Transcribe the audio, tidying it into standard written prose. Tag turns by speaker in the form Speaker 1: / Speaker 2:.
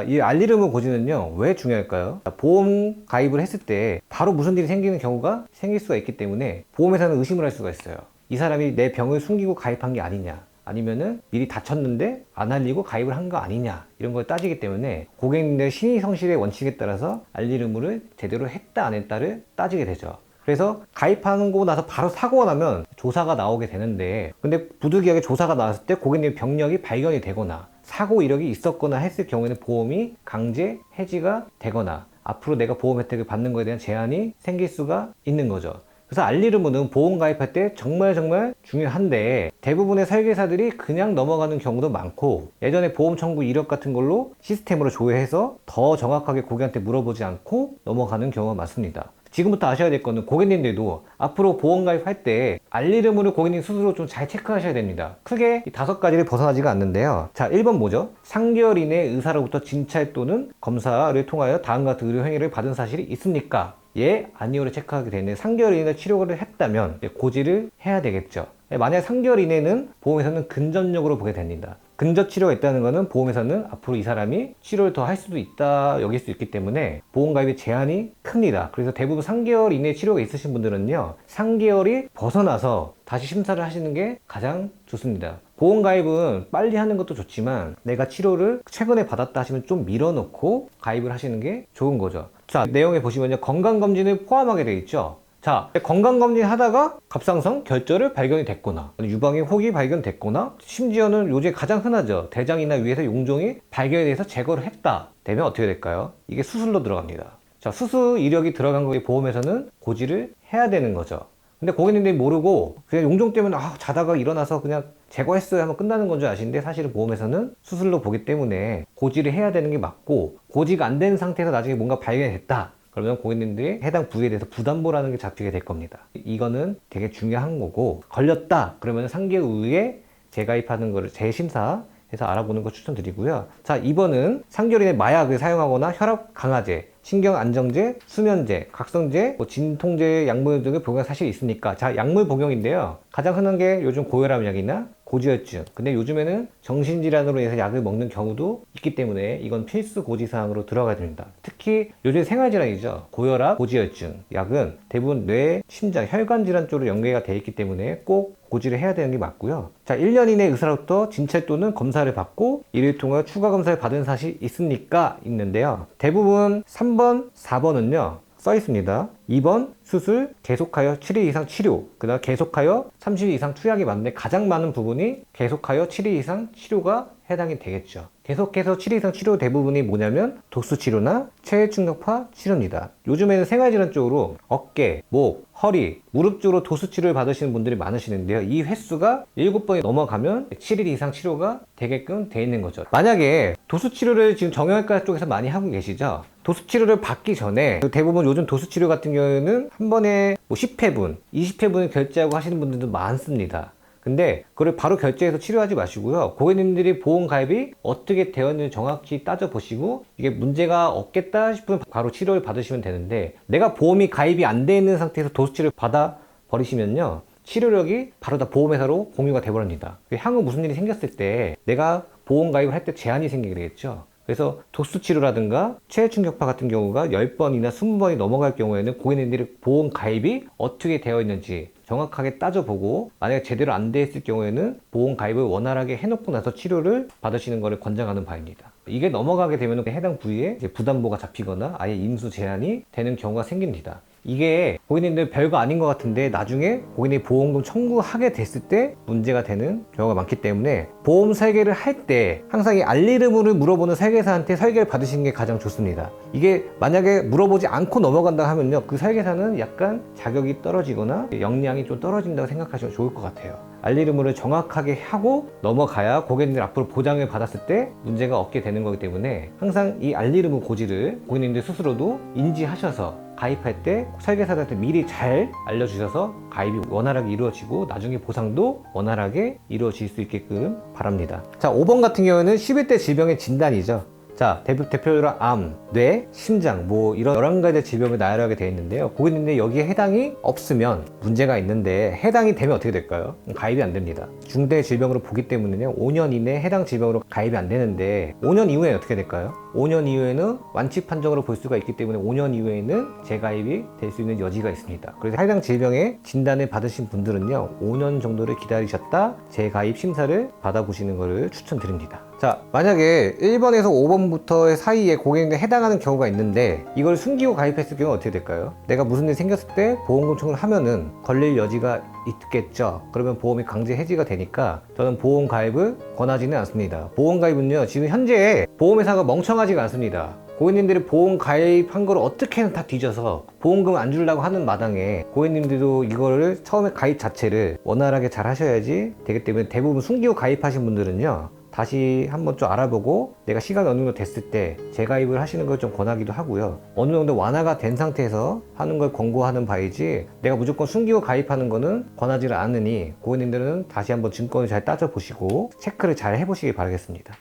Speaker 1: 이 알리르무 고지는요 왜 중요할까요? 보험 가입을 했을 때 바로 무슨 일이 생기는 경우가 생길 수가 있기 때문에 보험회사는 의심을 할 수가 있어요. 이 사람이 내 병을 숨기고 가입한 게 아니냐, 아니면은 미리 다쳤는데 안 알리고 가입을 한 거 아니냐, 이런 걸 따지기 때문에 고객님들의 신의 성실의 원칙에 따라서 알리르무를 제대로 했다 안 했다를 따지게 되죠. 그래서 가입하고 나서 바로 사고가 나면 조사가 나오게 되는데, 근데 부득이하게 조사가 나왔을 때 고객님 병력이 발견이 되거나 사고 이력이 있었거나 했을 경우에는 보험이 강제 해지가 되거나 앞으로 내가 보험 혜택을 받는 것에 대한 제한이 생길 수가 있는 거죠. 그래서 알리르무는 보험 가입할 때 정말 중요한데, 대부분의 설계사들이 그냥 넘어가는 경우도 많고, 예전에 보험 청구 이력 같은 걸로 시스템으로 조회해서 더 정확하게 고객한테 물어보지 않고 넘어가는 경우가 많습니다. 지금부터 아셔야 될 거는, 고객님들도 앞으로 보험 가입할 때 알리르무를 고객님 스스로 좀 잘 체크하셔야 됩니다. 크게 5가지를 벗어나지가 않는데요. 자, 1번 뭐죠? 3개월 이내 의사로부터 진찰 또는 검사를 통하여 다음과 같은 의료 행위를 받은 사실이 있습니까? 예, 아니오를 체크하게 되는데, 3개월 이내 치료를 했다면 고지를 해야 되겠죠. 만약 3개월 이내는 보험에서는 근접력으로 보게 됩니다. 근접 치료가 있다는 것은 보험에서는 앞으로 이 사람이 치료를 더 할 수도 있다 여길 수 있기 때문에 보험 가입의 제한이 큽니다. 그래서 대부분 3개월 이내 치료가 있으신 분들은요 3개월이 벗어나서 다시 심사를 하시는 게 가장 좋습니다. 보험 가입은 빨리 하는 것도 좋지만 내가 치료를 최근에 받았다 하시면 좀 밀어놓고 가입을 하시는 게 좋은 거죠. 자, 내용에 보시면요 건강검진을 포함하게 되어 있죠. 자, 건강검진 하다가 갑상선 결절을 발견이 됐거나 유방의 혹이 발견됐거나, 심지어는 요즘 가장 흔하죠, 대장이나 위에서 용종이 발견이 돼서 제거를 했다 되면 어떻게 될까요? 이게 수술로 들어갑니다. 자, 수술 이력이 들어간 거에 보험에서는 고지를 해야 되는 거죠. 근데 고객님들이 모르고 그냥 용종 때문에 자다가 일어나서 그냥 제거했어요 하면 끝나는 건 줄 아시는데, 사실은 보험에서는 수술로 보기 때문에 고지를 해야 되는 게 맞고, 고지가 안 된 상태에서 나중에 뭔가 발견이 됐다 그러면 고객님들이 해당 부위에 대해서 부담보라는 게 잡히게 될 겁니다. 이거는 되게 중요한 거고, 걸렸다 그러면 3개월 후에 재가입하는 거를 재심사해서 알아보는 거 추천드리고요. 자, 2번은 3개월 이내 마약을 사용하거나 혈압 강화제, 신경안정제, 수면제, 각성제, 진통제, 약물 등을 복용한 사실이 있으니까. 자, 약물 복용인데요. 가장 흔한 게 요즘 고혈압 약이나 고지혈증. 근데 요즘에는 정신질환으로 해서 약을 먹는 경우도 있기 때문에 이건 필수 고지사항으로 들어가야 됩니다. 특히 요즘 생활질환이죠. 고혈압, 고지혈증 약은 대부분 뇌, 심장, 혈관질환 쪽으로 연계가 되어 있기 때문에 꼭 고지를 해야 되는 게 맞고요. 자, 1년 이내 의사로부터 진찰 또는 검사를 받고 이를 통해 추가 검사를 받은 사실이 있습니까? 있는데요. 대부분 3번, 4번은요. 써 있습니다. 2번 수술, 계속하여 7일 이상 치료, 그 다음 계속하여 30일 이상 투약이 맞는데, 가장 많은 부분이 계속하여 7일 이상 치료가 해당이 되겠죠. 계속해서 7일 이상 치료 대부분이 뭐냐면 도수치료나 체외충격파 치료입니다. 요즘에는 생활질환 쪽으로 어깨, 목, 허리, 무릎 쪽으로 도수치료를 받으시는 분들이 많으시는데요. 이 횟수가 7번이 넘어가면 7일 이상 치료가 되게끔 돼 있는 거죠. 만약에 도수치료를 지금 정형외과 쪽에서 많이 하고 계시죠? 도수치료를 받기 전에 대부분 요즘 도수치료 같은 경우에는 한 번에 10회분, 20회분을 결제하고 하시는 분들도 많습니다. 근데 그걸 바로 결제해서 치료하지 마시고요. 고객님들이 보험 가입이 어떻게 되었는지 정확히 따져보시고, 이게 문제가 없겠다 싶으면 바로 치료를 받으시면 되는데, 내가 보험이 가입이 안 돼 있는 상태에서 도수치료를 받아 버리시면요 치료력이 바로 다 보험회사로 공유가 돼버립니다. 향후 무슨 일이 생겼을 때 내가 보험 가입을 할 때 제한이 생기게 되겠죠. 그래서 도수치료라든가 체외충격파 같은 경우가 10번이나 20번이 넘어갈 경우에는 고객님들이 보험 가입이 어떻게 되어 있는지 정확하게 따져보고, 만약에 제대로 안 돼 있을 경우에는 보험 가입을 원활하게 해놓고 나서 치료를 받으시는 것을 권장하는 바입니다. 이게 넘어가게 되면 해당 부위에 부담보가 잡히거나 아예 임수 제한이 되는 경우가 생깁니다. 이게 고객님들 별거 아닌 것 같은데 나중에 고객님이 보험금 청구하게 됐을 때 문제가 되는 경우가 많기 때문에, 보험 설계를 할 때 항상 이 알리르무를 물어보는 설계사한테 설계를 받으시는 게 가장 좋습니다. 이게 만약에 물어보지 않고 넘어간다 하면요 그 설계사는 약간 자격이 떨어지거나 역량이 좀 떨어진다고 생각하시면 좋을 것 같아요. 알리르무를 정확하게 하고 넘어가야 고객님들 앞으로 보장을 받았을 때 문제가 없게 되는 거기 때문에, 항상 이 알리르무 고지를 고객님들 스스로도 인지하셔서 가입할 때 설계사들한테 미리 잘 알려주셔서 가입이 원활하게 이루어지고 나중에 보상도 원활하게 이루어질 수 있게끔 바랍니다. 자, 5번 같은 경우는 11대 질병의 진단이죠. 자, 대표적으로 암, 뇌, 심장 뭐 이런 11가지 질병을 나열하게 되어 있는데요. 고객님들 여기에 해당이 없으면 문제가 있는데 해당이 되면 어떻게 될까요? 가입이 안 됩니다. 중대 질병으로 보기 때문에요. 5년 이내에 해당 질병으로 가입이 안 되는데 5년 이후에 어떻게 될까요? 5년 이후에는 완치 판정으로 볼 수가 있기 때문에 5년 이후에는 재가입이 될 수 있는 여지가 있습니다. 그래서 해당 질병의 진단을 받으신 분들은요, 5년 정도를 기다리셨다 재가입 심사를 받아보시는 것을 추천드립니다. 자, 만약에 1번에서 5번부터의 사이에 고객님들 해당하는 경우가 있는데 이걸 숨기고 가입했을 경우 어떻게 될까요? 내가 무슨 일이 생겼을 때 보험금 청구를 하면은 걸릴 여지가 있겠죠. 그러면 보험이 강제 해지가 되니까 저는 보험 가입을 권하지는 않습니다. 보험 가입은요, 지금 현재 보험회사가 멍청하지가 않습니다. 고객님들이 보험 가입한 걸 어떻게든 다 뒤져서 보험금 안 주려고 하는 마당에 고객님들도 이거를 처음에 가입 자체를 원활하게 잘 하셔야지 되기 때문에 대부분 숨기고 가입하신 분들은요, 다시 한번 좀 알아보고 내가 시간이 어느 정도 됐을 때 재가입을 하시는 걸 좀 권하기도 하고요. 어느 정도 완화가 된 상태에서 하는 걸 권고하는 바이지 내가 무조건 숨기고 가입하는 거는 권하지 않으니 고객님들은 다시 한번 증권을 잘 따져보시고 체크를 잘 해보시기 바라겠습니다.